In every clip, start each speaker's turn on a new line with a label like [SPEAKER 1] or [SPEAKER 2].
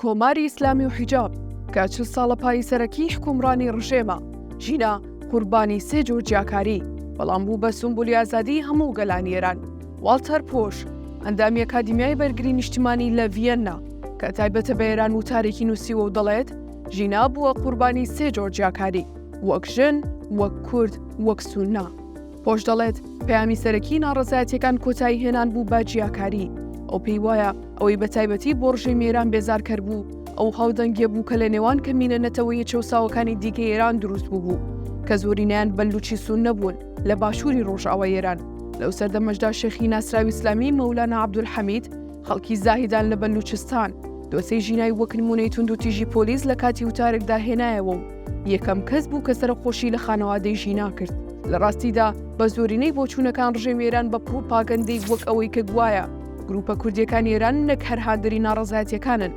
[SPEAKER 1] کۆماری ئیسلامی و حیجاب کە 40 ساڵە پاییسەرەکی حکومڕانی ڕژێمە ژینە قوربانی 3 جۆر جیاکاری بەڵام بوو بە سومبولی ئازادی هەموو گەلانیێران. والتەر پۆش ئەندامی ئەکادیمیای بەرگری نیشتیمانی لە ڤیەننا کە تایبەتە بە ئێران و تارێکی نووسیوە و دەڵێت ژینا بووە قوربانی 3 جۆر جیاکاری وەک ژن، وەک کورد، وەک سوننا. پۆش دەڵێت پەیامی سەرەکی ناڕەزایەتیەکان کۆتایی هێنان بوو بە جیاکاری. ئەو پێی وایە ئەوەی بە تایبەتی بۆ ڕژێمی ئێران بێزار کردبوو ئەو هاودەنگێ بوو کە لە نێوان کەمینە نەتەوەیە چەوساوەکانی دیکەی ئێران دروست بوو کە زۆرینیان بەلوچی سون نەبوون لە باشووری ڕۆژئاوای ئێران. لەو سەردەمەشدا شێخی ناسراوی ئیسلامی مەولانا عەبدولحەمید خەڵکی زاهیدان لە بەلوچستان دۆسەی ژینای وەک نمونەی توند و تیژی پۆلیس لە کاتی وتارێکدا هێنایەوە و یەکەم کەس بوو کە سەرخۆشی لە خانەوادەی ژینا کرد. لە ڕاستیدا بە زۆرینەی بۆچوونەکان ڕژێمی ئێران بە پڕۆپاگەندەی وەک ئەوەی کە گوایە گروپە کوردیەکانی ئێران نەک هەرهادری ناڕەزایەتیەکانن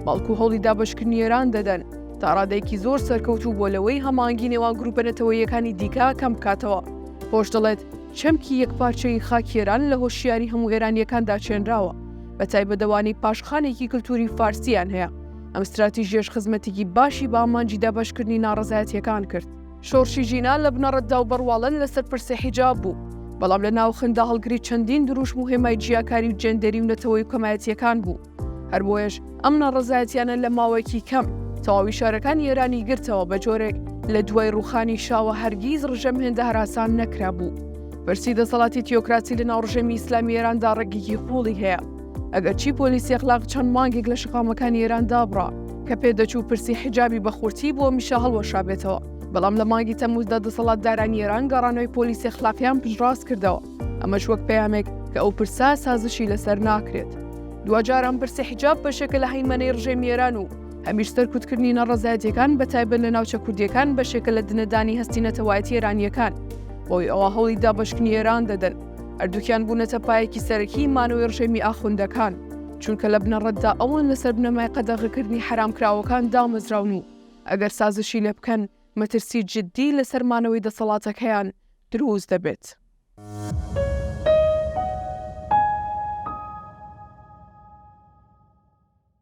[SPEAKER 1] بەڵکو هەوڵی دابەشکردنی ئێران دەدەن تا ڕادەیەکی زۆر سەرکەوتوو بۆ لەوەی هەماهەنگی نێوان گروپە نەتەوەییەکانی دیکە کەم بکاتەوە. پۆش دەڵێت چەمکی یەکپارچەی خاکی ئێران لە هۆشیاری هەموو ئێرانیەکاندا چێنراوە بە تایبەتەوانی پاشخانێکی کلتوری فارسییان هەیە. ئەم استراتیژیەش خزمەتێکی باشی بە ئامانجی دابەشکردنی ناڕەزایەتیەکان کرد. شۆڕشی ژینا لە بنەڕەتدا و بەڕواڵەن لەسەر پرسە حیجاب بوو بەڵام لە ناوخندا هەڵگری چەندین دروشم و هێمای جیاکاری و جێندەری و نەتەوەی کۆمایەتیەکان بوو. هەر بۆیەش ئەم ناڕەزایەتیانە لە ماوەیەکی کەم تەواوی شارەکانی ئێرانی گرتەوە بە جۆرێک لە دوای ڕوخانی شاوە هەرگیز ڕژەم هێندە هەراسان نەکرا بوو. بەرسی دەسەڵاتی تیۆکراسی لە ناو ڕژێمی ئیسلامی ئێراندا ڕێگێکی خۆڵی هەیە. ئەگەرچی پۆلیسی ئەخلاق چەند مانگێک لە شقامەکانی ئێران دابڕا کە پێدەچوو پرسی حیجابی بەخورتی بۆ میشە هەڵوەشابێتەوە بەڵام لە مانگی تەمووزدا دەسەڵاتدارانی ئێران گەڕانەوەی پۆلیسی ئەخلاقیان پشتڕاست کردەوە. ئەمەش وەک پەیامێک کە ئەو پرسا سازشی لەسەر ناکرێت. دوجار ئەم پرسی حیجاب بەشێکە لە هەیمەنەی ڕژێمی ئێران و هەمیش سەرکوتکردنی ناڕەزایەتیەکان بە تایبەت لە ناوچە کوردیەکان بەشێکە لە دنەدانی هەستی نەتەوایەتی ئێرانیەکان بۆی ئەوە هەوڵی دابەشکردنی ئێران دەدەن. هەردووکیان بوونەتە پایەکی سەرەکی مانەوەی ڕژێمی ئاخوندەکان چونکە لە بنەڕەتدا ئەوان لەسەر بنەمای قەدەغەکردنی حرامکراوەکان دامەزراون و ئەگەر سازشی لێ بکەن مەترسی جددی لە سەرمانەوەی دەسەڵاتەکەیان دروست دەبێت.